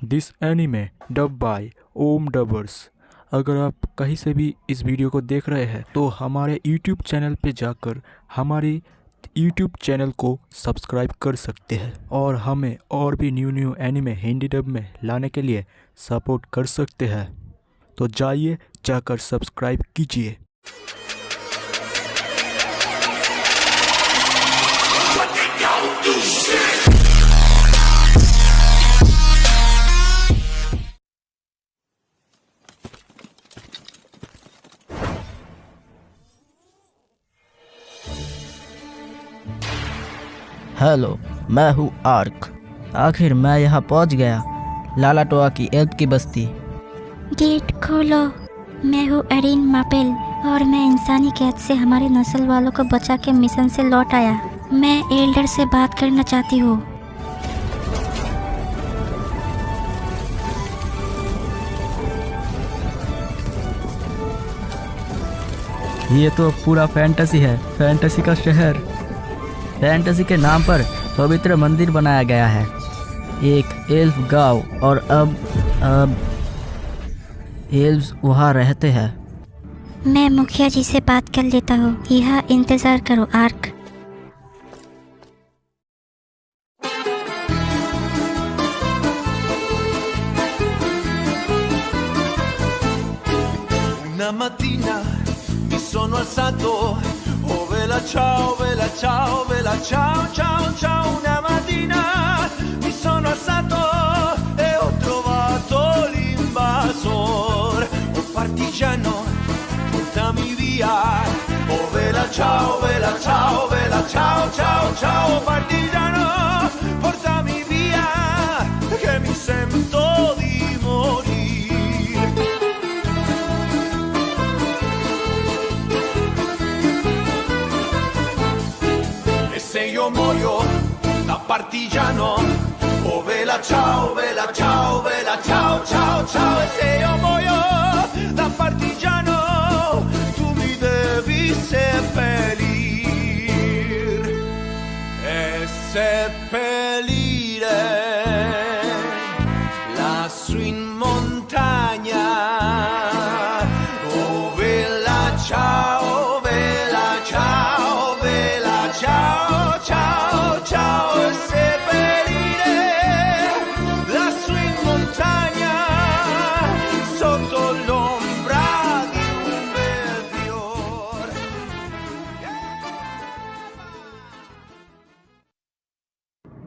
This anime dub by Om dubbers. अगर आप कहीं से भी इस वीडियो को देख रहे हैं तो हमारे YouTube चैनल पे जाकर हमारे YouTube चैनल को सब्सक्राइब कर सकते हैं और हमें और भी न्यू एनीमे हिंदी डब में लाने के लिए सपोर्ट कर सकते हैं। तो जाइए जाकर सब्सक्राइब कीजिए। हेलो, मैं हूँ आर्क। आखिर मैं यहाँ पहुँच गया, लालाटोआ की एल्प की बस्ती। गेट खोलो। मैं हूँ एरिन मापेल और मैं इंसानी कैद से हमारी नस्ल वालों को बचा के मिशन से लौट आया। मैं एल्डर से बात करना चाहती हूँ। ये तो पूरा फैंटेसी है, फैंटेसी का शहर। फैंटेसी के नाम पर पवित्र मंदिर बनाया गया है, एक एल्फ गांव, और अब एल्व्स वहाँ रहते हैं। मैं मुखिया जी से बात कर लेता हूँ। यहाँ इंतज़ार करो arc. Una mattina mi sono alzato, oh vela ciao, vela ciao, vela ciao, ciao, ciao. Una mattina mi sono alzato e ho trovato l'invasor. Oh partigiano, portami via, oh vela ciao, vela ciao, vela ciao, ciao, ciao. Oh partigiano, portami via, che mi sento di morire. Se io muoio da partigiano, oh vela ciao, vela ciao, vela ciao, ciao, ciao. E se io muoio da partigiano, tu mi devi seppellir e seppellire lassù in montagna. Oh vela ciao, vela ciao, vela ciao. Ciao, ciao, e seppellire lassù in montagna sotto l'ombra di un bel fior.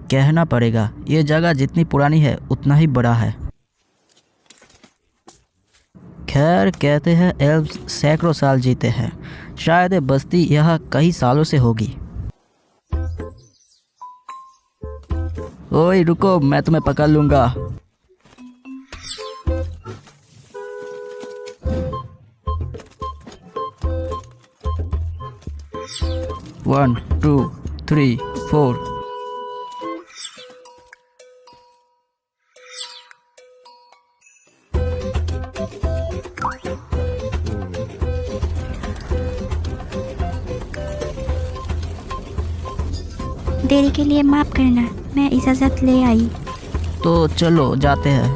कहना पड़ेगा, ये जगह जितनी पुरानी है उतना ही बड़ा है। खैर, कहते हैं एल्व्स सैकड़ों साल जीते हैं। शायद ये बस्ती यहाँ कई सालों से होगी। ओए रुको, मैं तुम्हें पकड़ लूंगा। One, two, three, four. देरी के लिए माफ़ करना, मैं इजाज़त ले आई। तो चलो जाते हैं।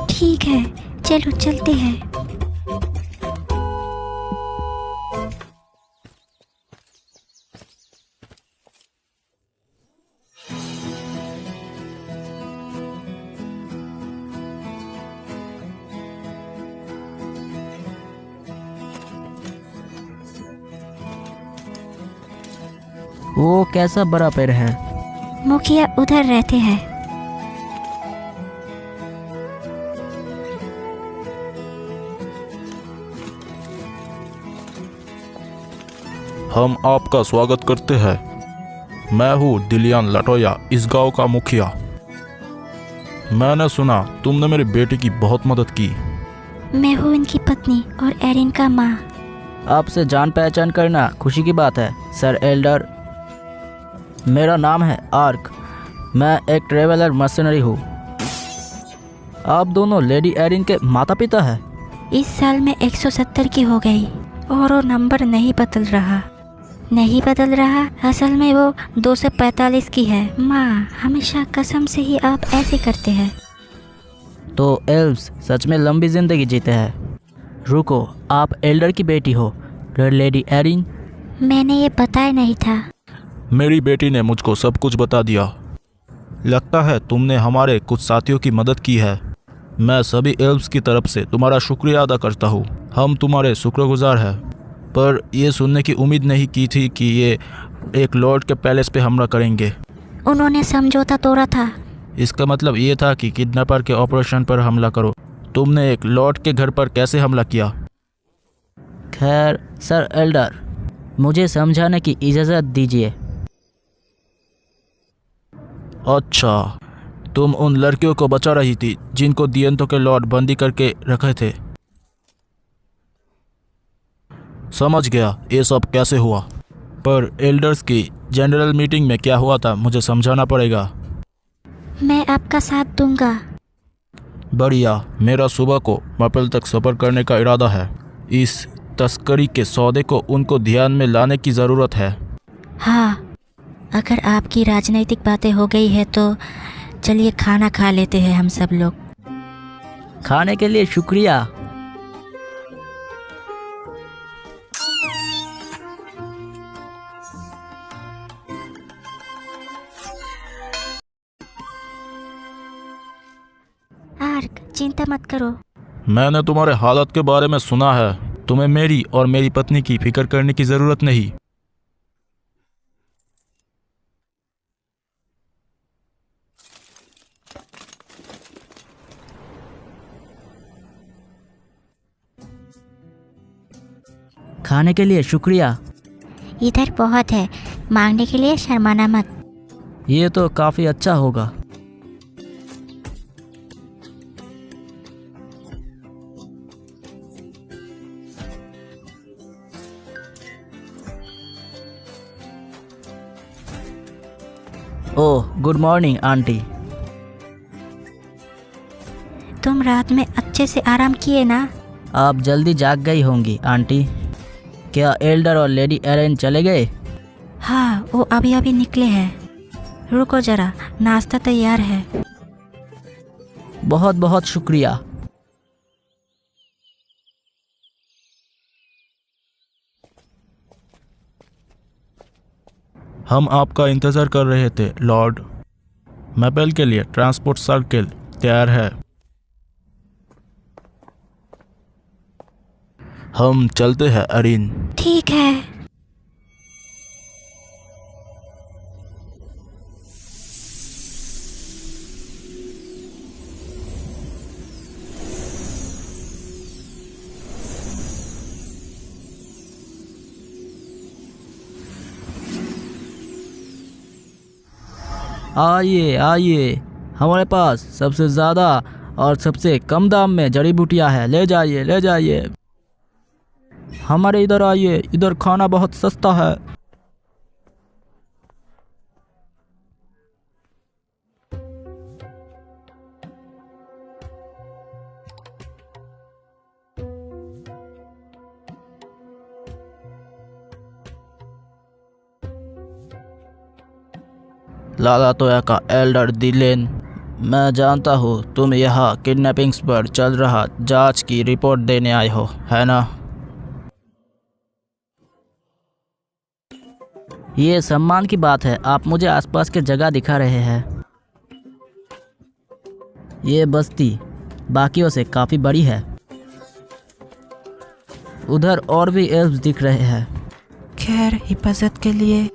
ठीक है, चलो चलते हैं। वो कैसा बड़ा पेड़ है? मुखिया उधर रहते हैं। हम आपका स्वागत करते हैं। मैं हूँ दिलियान लटोया, इस गांव का मुखिया। मैंने सुना तुमने मेरी बेटी की बहुत मदद की। मैं हूँ इनकी पत्नी और एरिन का माँ। आपसे जान पहचान करना खुशी की बात है, सर एल्डर। मेरा नाम है आर्क। मैं एक ट्रेवलर मर्सनरी हूँ। आप दोनों लेडी एरिन के माता पिता हैं। इस साल मैं 170 की हो गई और वो नंबर नहीं बदल रहा। नहीं बदल रहा। असल में वो 245 की है। माँ, हमेशा कसम से ही आप ऐसे करते हैं। तो एल्व्स सच में लंबी ज़िंदगी जीते हैं। रुको, आप एल्डर की बेटी हो, रेड लेडी एरिन? मैंने ये बताया नहीं था। मेरी बेटी ने मुझको सब कुछ बता दिया। लगता है तुमने हमारे कुछ साथियों की मदद की है। मैं सभी एल्व्स की तरफ से तुम्हारा शुक्रिया अदा करता हूँ। हम तुम्हारे शुक्रगुजार हैं। पर ये सुनने की उम्मीद नहीं की थी कि ये एक लॉर्ड के पैलेस पे हमला करेंगे। उन्होंने समझौता तोड़ा था। इसका मतलब ये था कि किडनैपर के ऑपरेशन पर हमला करो। तुमने एक लॉर्ड के घर पर कैसे हमला किया? खैर सर एल्डर, मुझे समझाने की इजाज़त दीजिए। अच्छा, तुम उन लड़कियों को बचा रही थी जिनको दियंतों के लॉर्ड बंदी करके रखे थे। समझ गया ये सब कैसे हुआ। पर एल्डर्स की जनरल मीटिंग में क्या हुआ था मुझे समझाना पड़ेगा। मैं आपका साथ दूंगा। बढ़िया। मेरा सुबह को मपेल तक सफ़र करने का इरादा है। इस तस्करी के सौदे को उनको ध्यान में लाने की ज़रूरत है। हाँ, अगर आपकी राजनीतिक बातें हो गई है तो चलिए खाना खा लेते हैं हम सब लोग। खाने के लिए शुक्रिया। आर्क, चिंता मत करो। मैंने तुम्हारे हालत के बारे में सुना है। तुम्हें मेरी और मेरी पत्नी की फिक्र करने की ज़रूरत नहीं। खाने के लिए शुक्रिया। इधर बहुत है, मांगने के लिए शर्माना मत। ये तो काफ़ी अच्छा होगा। ओह, गुड मॉर्निंग आंटी। तुम रात में अच्छे से आराम किए ना? आप जल्दी जाग गई होंगी आंटी। क्या एल्डर और लेडी एरिन चले गए? हाँ, वो अभी अभी निकले हैं। रुको जरा, नाश्ता तैयार है। बहुत बहुत शुक्रिया। हम आपका इंतज़ार कर रहे थे लॉर्ड। मैपेल के लिए ट्रांसपोर्ट सर्किल तैयार है। हम चलते हैं एरिन। ठीक है। आइए आइए, हमारे पास सबसे ज़्यादा और सबसे कम दाम में जड़ी बूटियाँ हैं। ले जाइए ले जाइए। हमारे इधर आइए, इधर खाना बहुत सस्ता है। लाला तोया का एल्डर दिलेन, मैं जानता हूँ तुम यहाँ किडनैपिंग्स पर चल रहा जांच की रिपोर्ट देने आए हो, है ना? ये सम्मान की बात है। आप मुझे आसपास के जगह दिखा रहे हैं। ये बस्ती बाकियों से काफ़ी बड़ी है। उधर और भी एल्व्स दिख रहे हैं। खैर, हिफाजत के लिए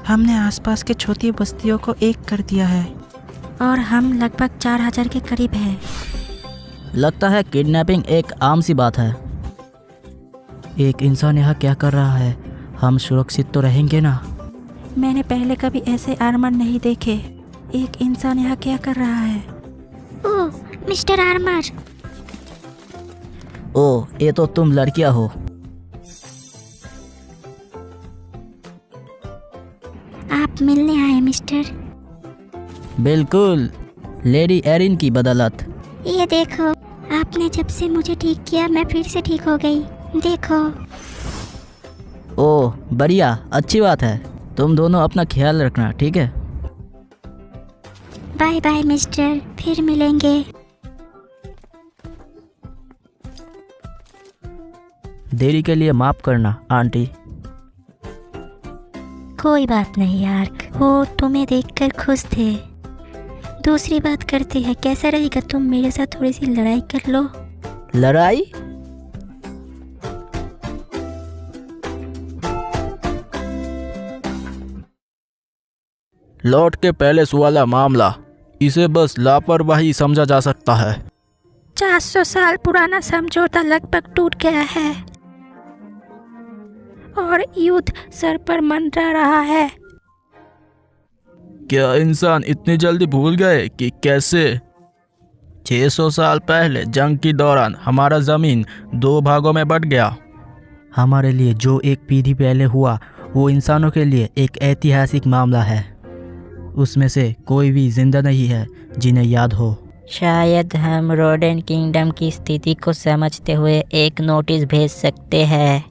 हमने आसपास के छोटी बस्तियों को एक कर दिया है और हम लगभग 4000 के करीब हैं। लगता है किडनैपिंग एक आम सी बात है। एक इंसान यहाँ क्या कर रहा है? हम सुरक्षित तो रहेंगे ना? मैंने पहले कभी ऐसे आर्मर नहीं देखे। एक इंसान यहाँ क्या कर रहा है? ओह, मिस्टर आर्मर। ओह, ये तो तुम लड़कियाँ हो। आप मिलने आए मिस्टर? बिल्कुल, लेडी एरिन की बदौलत। ये देखो, आपने जब से मुझे ठीक किया मैं फिर से ठीक हो गई। देखो। ओह बढ़िया, अच्छी बात है। तुम दोनों अपना ख्याल रखना, ठीक है? बाय बाय मिस्टर, फिर मिलेंगे। देरी के लिए माफ़ करना आंटी। कोई बात नहीं यार, वो तुम्हें देखकर खुश थे। दूसरी बात करते हैं, कैसा रहेगा तुम मेरे साथ थोड़ी सी लड़ाई कर लो? लड़ाई? लौट के पैलेस वाला मामला, इसे बस लापरवाही समझा जा सकता है। 400 साल पुराना समझौता लगभग टूट गया है और युद्ध सर पर मंडरा रहा है। क्या इंसान इतनी जल्दी भूल गए कि कैसे 600 साल पहले जंग के दौरान हमारा ज़मीन 2 भागों में बट गया? हमारे लिए जो एक पीढ़ी पहले हुआ वो इंसानों के लिए एक ऐतिहासिक मामला है। उसमें से कोई भी जिंदा नहीं है जिन्हें याद हो। शायद हम रोडेन किंगडम की स्थिति को समझते हुए एक नोटिस भेज सकते हैं।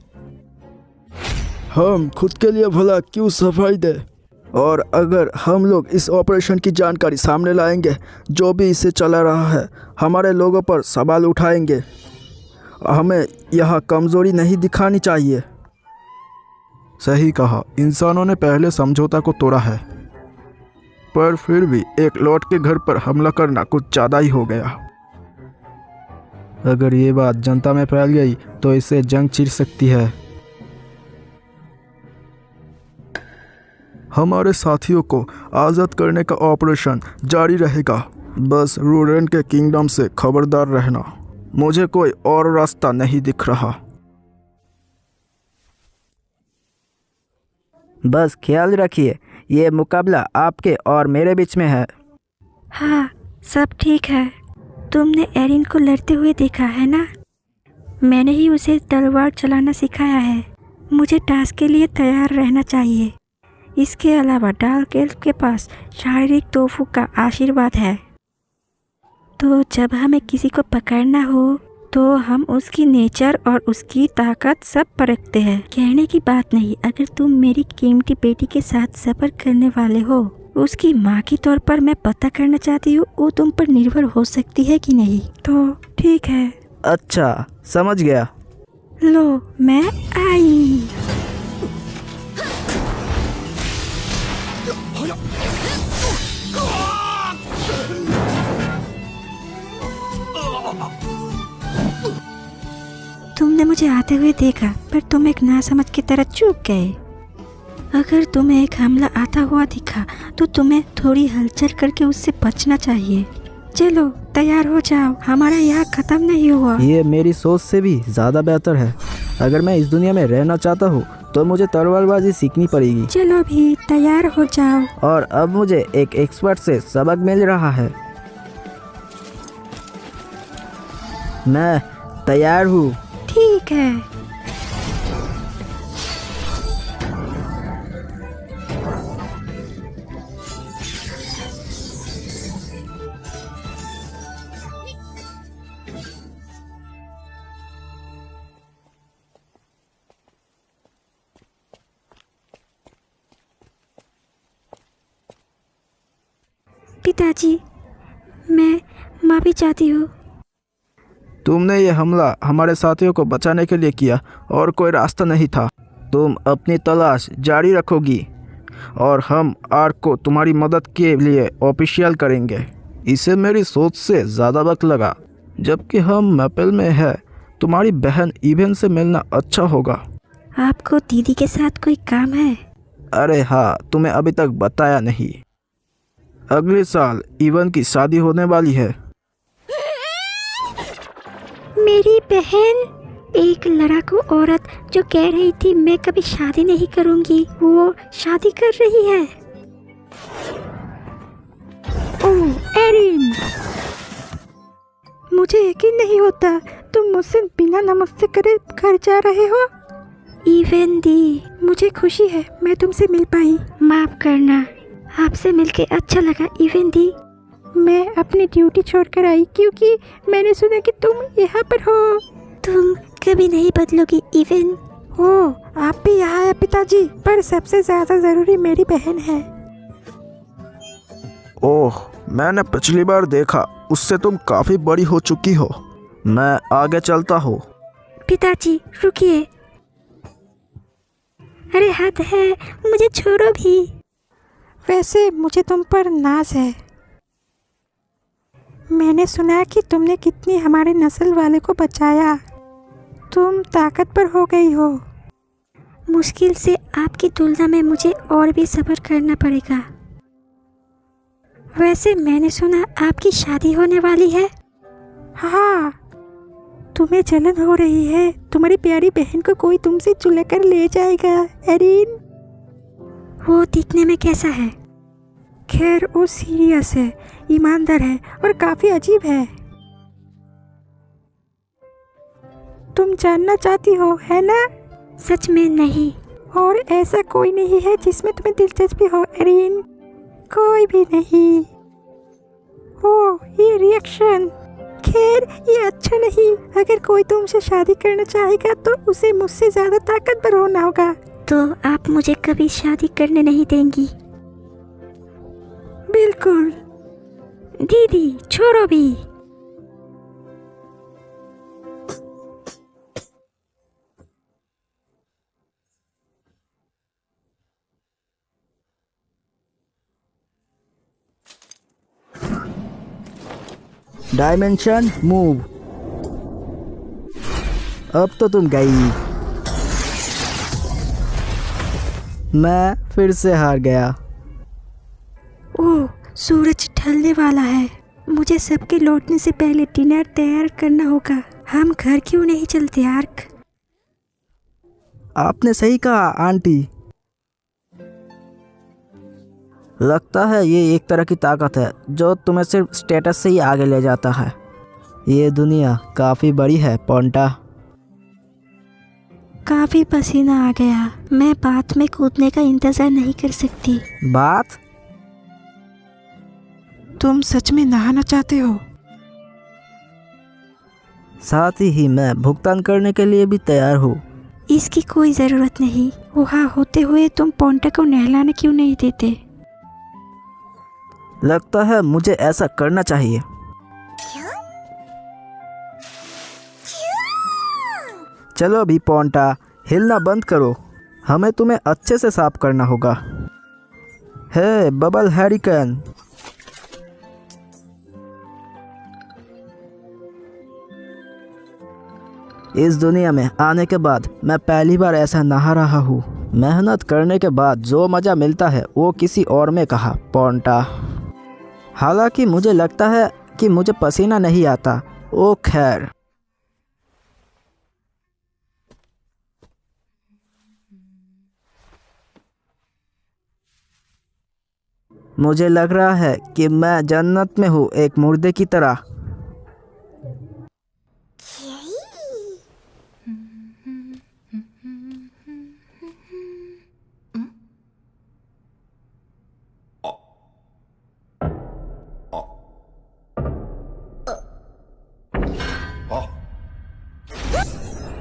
हम खुद के लिए भला क्यों सफाई दे, और अगर हम लोग इस ऑपरेशन की जानकारी सामने लाएंगे, जो भी इसे चला रहा है हमारे लोगों पर सवाल उठाएंगे। हमें यहाँ कमज़ोरी नहीं दिखानी चाहिए। सही कहा, इंसानों ने पहले समझौता को तोड़ा है, पर फिर भी एक लौट के घर पर हमला करना कुछ ज़्यादा ही हो गया। अगर ये बात जनता में फैल गई तो इससे जंग छिड़ सकती है। हमारे साथियों को आज़ाद करने का ऑपरेशन जारी रहेगा। बस रोडेन के किंगडम से खबरदार रहना। मुझे कोई और रास्ता नहीं दिख रहा। बस ख्याल रखिए, ये मुकाबला आपके और मेरे बीच में है। हाँ, सब ठीक है। तुमने एरिन को लड़ते हुए देखा है ना? मैंने ही उसे तलवार चलाना सिखाया है। मुझे टास्क के लिए तैयार रहना चाहिए। इसके अलावा डार्क एल्फ के पास शारीरिक तोहफों का आशीर्वाद है, तो जब हमें किसी को पकड़ना हो तो हम उसकी नेचर और उसकी ताकत सब परखते हैं। कहने की बात नहीं, अगर तुम मेरी कीमती बेटी के साथ सफर करने वाले हो, उसकी माँ के तौर पर मैं पता करना चाहती हूँ वो तुम पर निर्भर हो सकती है कि नहीं। तो ठीक है। अच्छा, समझ गया। लो, मैं आई। तुमने मुझे आते हुए देखा, पर तुम एक नासमझ की तरह चूक गए। अगर तुम्हें एक हमला आता हुआ दिखा तो तुम्हें थोड़ी हलचल करके उससे बचना चाहिए। चलो तैयार हो जाओ, हमारा यहाँ खत्म नहीं हुआ। ये मेरी सोच से भी ज़्यादा बेहतर है। अगर मैं इस दुनिया में रहना चाहता हूँ तो मुझे तलवारबाजी सीखनी पड़ेगी। चलो भी तैयार हो जाओ। और अब मुझे एक एक्सपर्ट से सबक मिल रहा है। मैं तैयार हूँ। ठीक है। पिताजी, मैं माफ़ी चाहती हूँ। तुमने ये हमला हमारे साथियों को बचाने के लिए किया और कोई रास्ता नहीं था। तुम अपनी तलाश जारी रखोगी और हम आर्क को तुम्हारी मदद के लिए ऑफिशियल करेंगे। इसे मेरी सोच से ज़्यादा वक्त लगा। जबकि हम मैपल में है, तुम्हारी बहन इवेन से मिलना अच्छा होगा। आपको दीदी के साथ कोई काम है? अरे हाँ, तुम्हें अभी तक बताया नहीं। अगले साल इवन की शादी होने वाली है। मेरी बहन, एक लड़ाकू औरत जो कह रही थी मैं कभी शादी नहीं करूंगी, वो शादी कर रही है। ओह एरिन, मुझे यकीन नहीं होता तुम मुझसे बिना नमस्ते करे घर जा रहे हो। इवन दी, मुझे खुशी है मैं तुमसे मिल पाई। माफ करना, आपसे मिलके अच्छा लगा इवन दी। मैं अपनी ड्यूटी छोड़कर आई क्योंकि मैंने सुना कि तुम यहाँ पर हो। तुम कभी नहीं बदलोगी इवन। ओह, आप भी यहाँ है पिताजी, पर सबसे ज्यादा जरूरी मेरी बहन है। ओह, मैंने पिछली बार देखा, उससे तुम काफी बड़ी हो चुकी हो। मैं आगे चलता हूँ। पिताजी रुकिए। अरे हद है, मुझे छोड़ो भी। वैसे मुझे तुम पर नाज है। मैंने सुना कि तुमने कितनी हमारे नस्ल वाले को बचाया। तुम ताकतवर हो गई हो। मुश्किल से आपकी तुलना में मुझे और भी सब्र करना पड़ेगा। वैसे मैंने सुना आपकी शादी होने वाली है। हाँ, तुम्हें जलन हो रही है। तुम्हारी प्यारी बहन को कोई तुमसे चुरा कर ले जाएगा एरिन। वो दिखने में कैसा है? खैर, वो सीरियस है, ईमानदार है और काफी अजीब है। तुम जानना चाहती हो, है ना? सच में नहीं। और ऐसा कोई नहीं है जिसमें तुम्हें दिलचस्पी हो एरिन। कोई भी नहीं। ओह, ये रिएक्शन। खैर, ये अच्छा नहीं। अगर कोई तुमसे शादी करना चाहेगा तो उसे मुझसे ज्यादा ताकतवर होना होगा। तो आप मुझे कभी शादी करने नहीं देंगी? बिल्कुल। दीदी छोड़ो भी। Dimension move. अब तो तुम गई। मैं फिर से हार गया। ओह, सूरज ढलने वाला है। मुझे सबके लौटने से पहले डिनर तैयार करना होगा। हम घर क्यों नहीं चलते आर्क? आपने सही कहा आंटी। लगता है ये एक तरह की ताकत है जो तुम्हें सिर्फ स्टेटस से ही आगे ले जाता है। ये दुनिया काफ़ी बड़ी है पोंटा। काफी पसीना आ गया। मैं बाथ में कूदने का इंतजार नहीं कर सकती। बात? तुम सच में नहाना चाहते हो? साथ ही मैं भुगतान करने के लिए भी तैयार हूँ। इसकी कोई जरूरत नहीं। वहाँ होते हुए तुम पोंटा को नहलाने क्यों नहीं देते? लगता है मुझे ऐसा करना चाहिए। चलो अभी पोंटा, हिलना बंद करो। हमें तुम्हें अच्छे से साफ करना होगा। हे बबल हैरिकन। इस दुनिया में आने के बाद मैं पहली बार ऐसा नहा रहा हूँ। मेहनत करने के बाद जो मज़ा मिलता है वो किसी और में कहा पोंटा। हालांकि मुझे लगता है कि मुझे पसीना नहीं आता। ओ खैर। मुझे लग रहा है कि मैं जन्नत में हूँ, एक मुर्दे की तरह।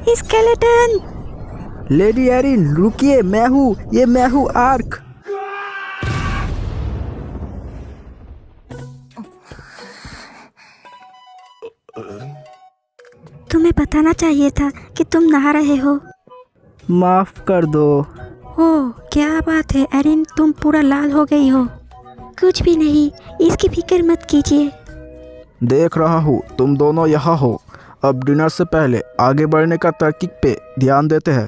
स्केलेटन! लेडी एरिन रुकिए, मैं हूँ, ये मैं हूँ आर्क। तुम्हें बताना चाहिए था कि तुम नहा रहे हो। माफ कर दो। ओह, क्या बात है एरिन, तुम पूरा लाल हो गई हो। कुछ भी नहीं, इसकी फिक्र मत कीजिए। देख रहा हूँ तुम दोनों यहाँ हो। अब डिनर से पहले आगे बढ़ने का तरकीब पे ध्यान देते हैं।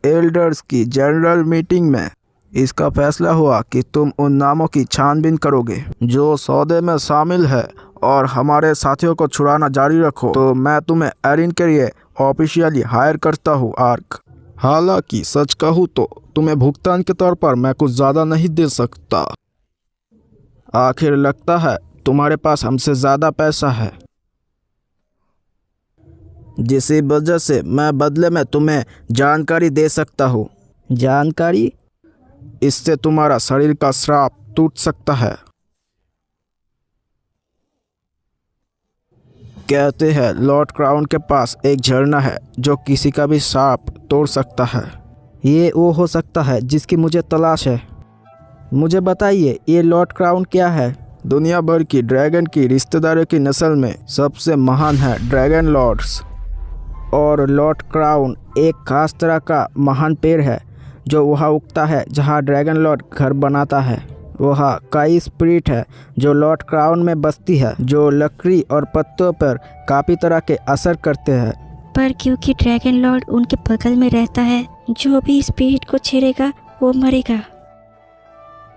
एल्डर्स की जनरल मीटिंग में इसका फैसला हुआ कि तुम उन नामों की छानबीन करोगे जो सौदे में शामिल है और हमारे साथियों को छुड़ाना जारी रखो। तो मैं तुम्हें एरिन के लिए ऑफिशियली हायर करता हूँ आर्क। हालांकि सच कहूँ तो तुम्हें भुगतान के तौर पर मैं कुछ ज़्यादा नहीं दे सकता। आखिर लगता है तुम्हारे पास हमसे ज़्यादा पैसा है, जिसी वजह से मैं बदले में तुम्हें जानकारी दे सकता हूँ। जानकारी? इससे तुम्हारा शरीर का श्राप टूट सकता है। कहते हैं लॉर्ड क्राउन के पास एक झरना है जो किसी का भी सांप तोड़ सकता है। ये वो हो सकता है जिसकी मुझे तलाश है। मुझे बताइए ये लॉर्ड क्राउन क्या है? दुनिया भर की ड्रैगन की रिश्तेदारों की नस्ल में सबसे महान है ड्रैगन लॉर्ड्स। और लॉर्ड क्राउन एक खास तरह का महान पेड़ है जो वहाँ उगता है जहाँ ड्रैगन लॉर्ड घर बनाता है। वहाँ कई स्पिरिट है जो लॉर्ड क्राउन में बसती है, जो लकड़ी और पत्तों पर काफ़ी तरह के असर करते हैं। पर क्योंकि ड्रैगन लॉर्ड उनके बगल में रहता है, जो भी स्पिरिट को छेड़ेगा वो मरेगा।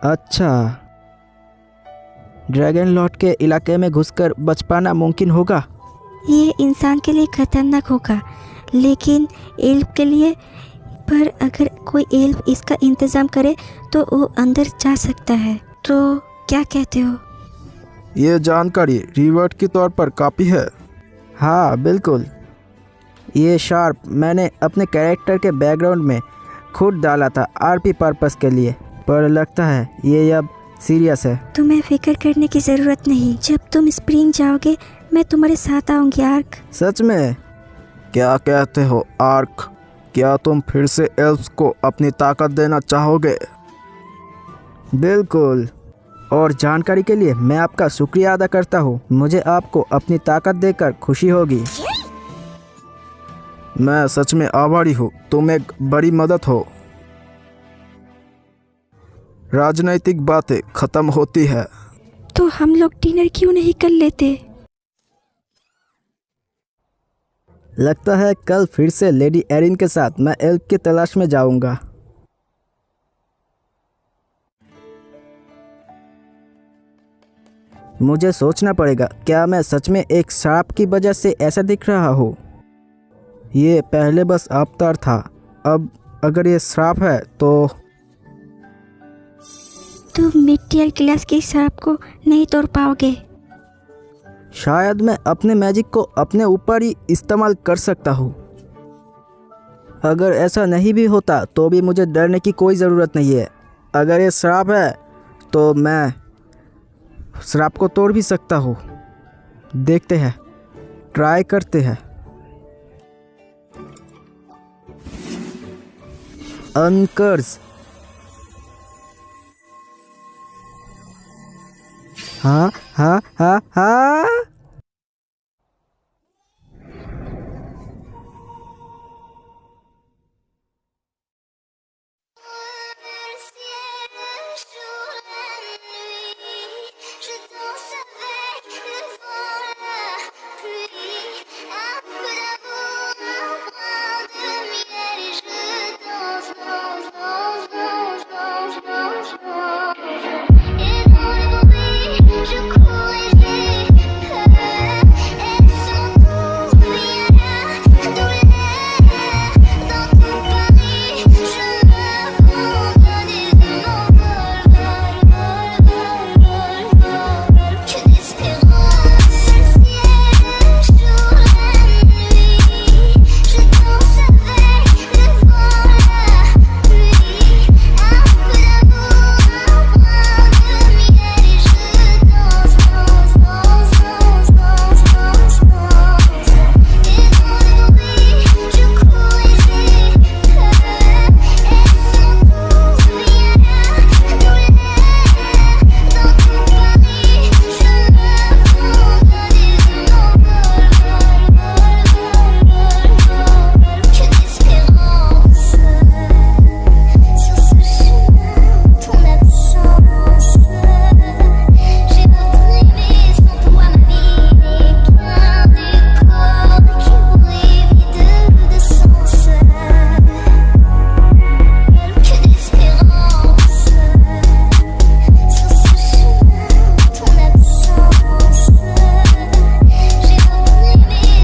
अच्छा, ड्रैगन लॉर्ड के इलाके में घुसकर बच पाना मुमकिन होगा? ये इंसान के लिए खतरनाक होगा, लेकिन एल्फ के लिए। पर अगर कोई एल्फ इसका इंतज़ाम करे तो वो अंदर जा सकता है। तो क्या कहते हो? ये जानकारी रिवर्ट के तौर पर काफ़ी है। हाँ बिल्कुल, ये शार्प मैंने अपने कैरेक्टर के बैकग्राउंड में खुद डाला था आरपी पर्पस के लिए, पर लगता है ये अब सीरियस है। तुम्हें फिक्र करने की ज़रूरत नहीं। जब तुम स्प्रिंग जाओगे मैं तुम्हारे साथ आऊँगी आर्क। सच में? क्या कहते हो आर्क? क्या तुम फिर से एल्फ्स को अपनी ताकत देना चाहोगे? बिल्कुल, और जानकारी के लिए मैं आपका शुक्रिया अदा करता हूँ। मुझे आपको अपनी ताकत देकर खुशी होगी। मैं सच में आभारी हूँ, तुम एक बड़ी मदद हो। राजनीतिक बातें खत्म होती है तो हम लोग डिनर क्यों नहीं कर लेते? लगता है कल फिर से लेडी एरिन के साथ मैं एल्फ की तलाश में जाऊंगा। मुझे सोचना पड़ेगा, क्या मैं सच में एक सांप की वजह से ऐसा दिख रहा हूँ? ये पहले बस अवतार था, अब अगर ये श्राप है तो तुम मिट्टी और गिलास के सांप को नहीं तोड़ पाओगे। शायद मैं अपने मैजिक को अपने ऊपर ही इस्तेमाल कर सकता हूँ। अगर ऐसा नहीं भी होता तो भी मुझे डरने की कोई ज़रूरत नहीं है। अगर ये श्राप है तो मैं श्राप को तोड़ भी सकता हूँ। देखते हैं, ट्राई करते हैं। अनकर्स। हाँ हाँ हाँ हाँ।